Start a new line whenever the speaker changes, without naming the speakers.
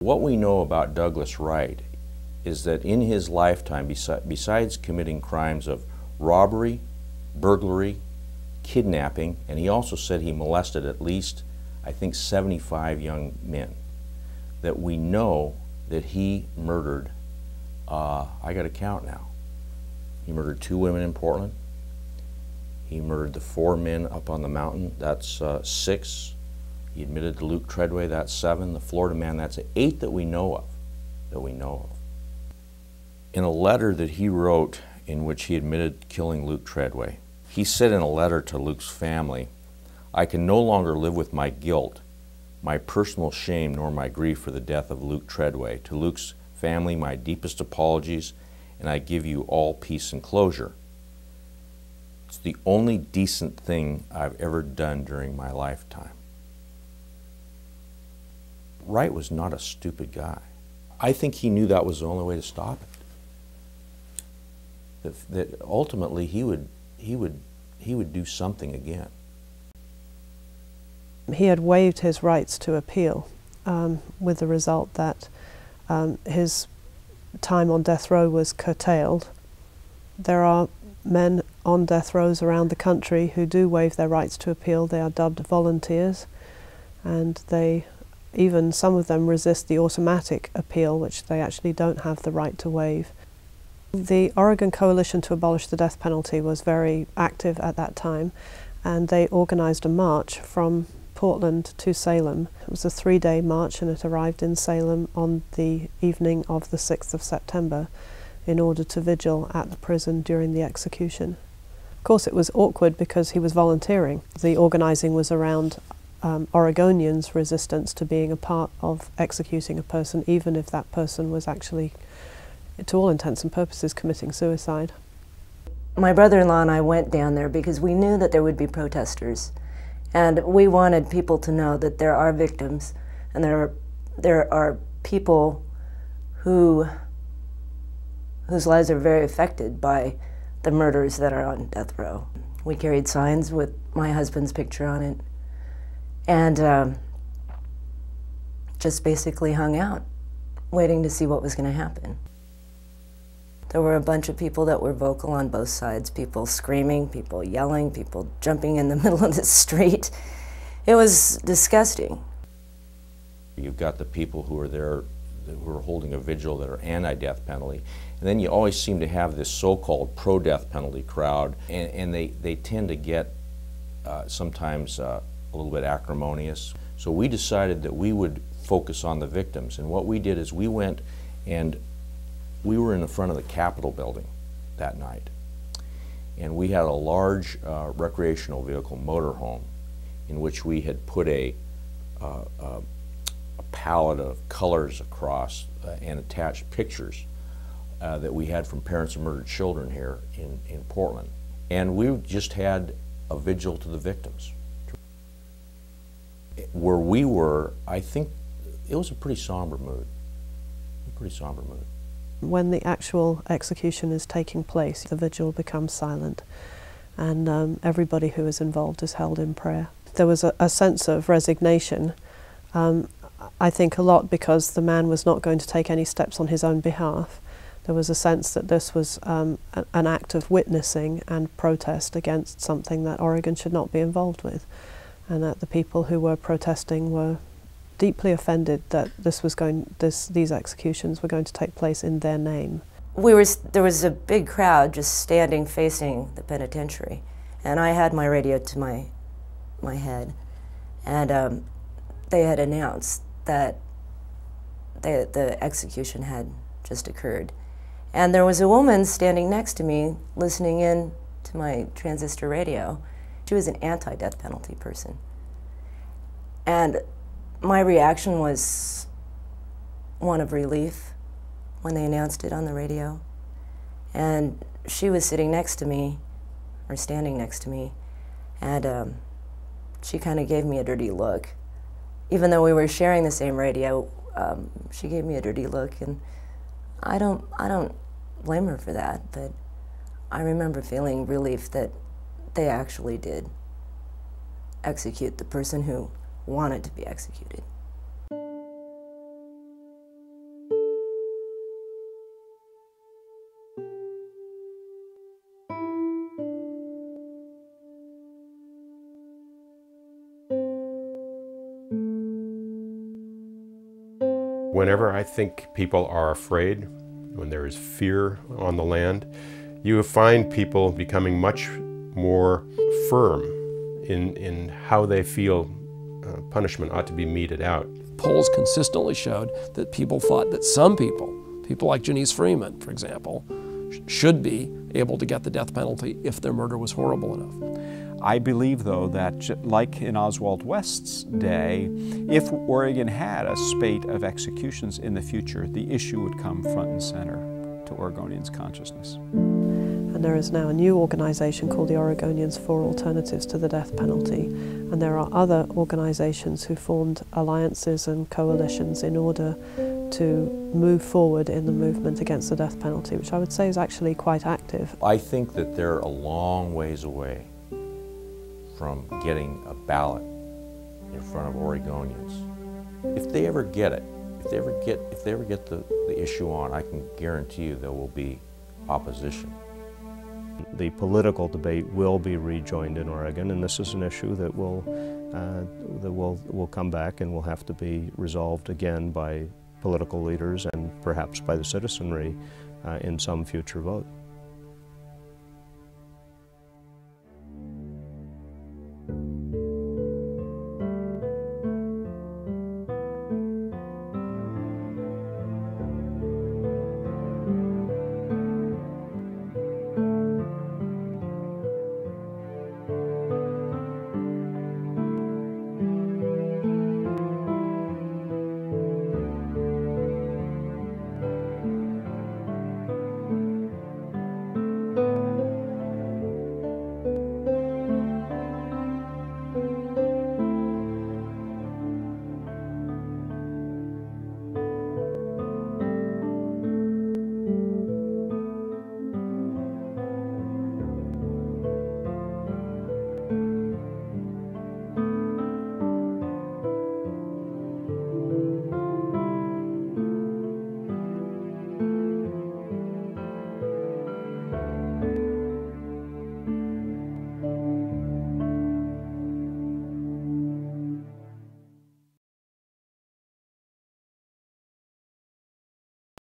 What we know about Douglas Wright is that in his lifetime, besides committing crimes of robbery, burglary, kidnapping, and he also said he molested at least, I think, 75 young men, that we know that he murdered, I got to count now, he murdered 2 women in Portland, he murdered the 4 men up on the mountain, that's 6. He admitted to Luke Treadway, that's 7. The Florida man, that's 8 that we know of. In a letter that he wrote in which he admitted killing Luke Treadway, he said in a letter to Luke's family, "I can no longer live with my guilt, my personal shame, nor my grief for the death of Luke Treadway. To Luke's family, my deepest apologies, and I give you all peace and closure. It's the only decent thing I've ever done during my lifetime." Wright was not a stupid guy. I think he knew that was the only way to stop it. That ultimately he would do something again.
He had waived his rights to appeal, with the result that his time on death row was curtailed. There are men on death rows around the country who do waive their rights to appeal. They are dubbed volunteers, and even some of them resist the automatic appeal, which they actually don't have the right to waive. The Oregon Coalition to Abolish the Death Penalty was very active at that time, and they organized a march from Portland to Salem. It was a 3-day march, and it arrived in Salem on the evening of the 6th of September in order to vigil at the prison during the execution. Of course, it was awkward because he was volunteering. The organizing was around Oregonians' resistance to being a part of executing a person, even if that person was actually, to all intents and purposes, committing suicide.
My brother-in-law and I went down there because we knew that there would be protesters, and we wanted people to know that there are victims, and there are people whose lives are very affected by the murders that are on death row. We carried signs with my husband's picture on it, and just basically hung out, waiting to see what was going to happen. There were a bunch of people that were vocal on both sides, people screaming, people yelling, people jumping in the middle of the street. It was disgusting.
You've got the people who are there, who are holding a vigil that are anti-death penalty, and then you always seem to have this so-called pro-death penalty crowd, and they tend to get sometimes a little bit acrimonious. So we decided that we would focus on the victims, and what we did is we went and we were in the front of the Capitol building that night, and we had a large recreational vehicle motorhome in which we had put a palette of colors across and attached pictures that we had from parents of murdered children here in Portland. And we just had a vigil to the victims. Where we were, I think it was a pretty somber mood,
When the actual execution is taking place, the vigil becomes silent, and everybody who is involved is held in prayer. There was a sense of resignation, I think a lot because the man was not going to take any steps on his own behalf. There was a sense that this was an act of witnessing and protest against something that Oregon should not be involved with, and that the people who were protesting were deeply offended that these executions were going to take place in their name.
There was a big crowd just standing facing the penitentiary, and I had my radio to my head, and they had announced that the execution had just occurred. And there was a woman standing next to me listening in to my transistor radio. She was an anti-death penalty person. And my reaction was one of relief when they announced it on the radio. And she was sitting next to me, or standing next to me, and she kind of gave me a dirty look. Even though we were sharing the same radio, she gave me a dirty look, and I don't blame her for that, but I remember feeling relief that they actually did execute the person who wanted to be executed.
Whenever I think people are afraid, when there is fear on the land, you find people becoming much more firm in how they feel punishment ought to be meted out.
Polls consistently showed that people thought that some people like Janice Freeman, for example, should be able to get the death penalty if their murder was horrible enough.
I believe, though, that like in Oswald West's day, if Oregon had a spate of executions in the future, the issue would come front and center to Oregonians' consciousness.
And there is now a new organization called the Oregonians for Alternatives to the Death Penalty, and there are other organizations who formed alliances and coalitions in order to move forward in the movement against the death penalty, which I would say is actually quite active.
I think that they're a long ways away from getting a ballot in front of Oregonians. If they ever get it, if they ever get the issue on, I can guarantee you there will be opposition.
The political debate will be rejoined in Oregon, and this is an issue that will come back and will have to be resolved again by political leaders and perhaps by the citizenry in some future vote.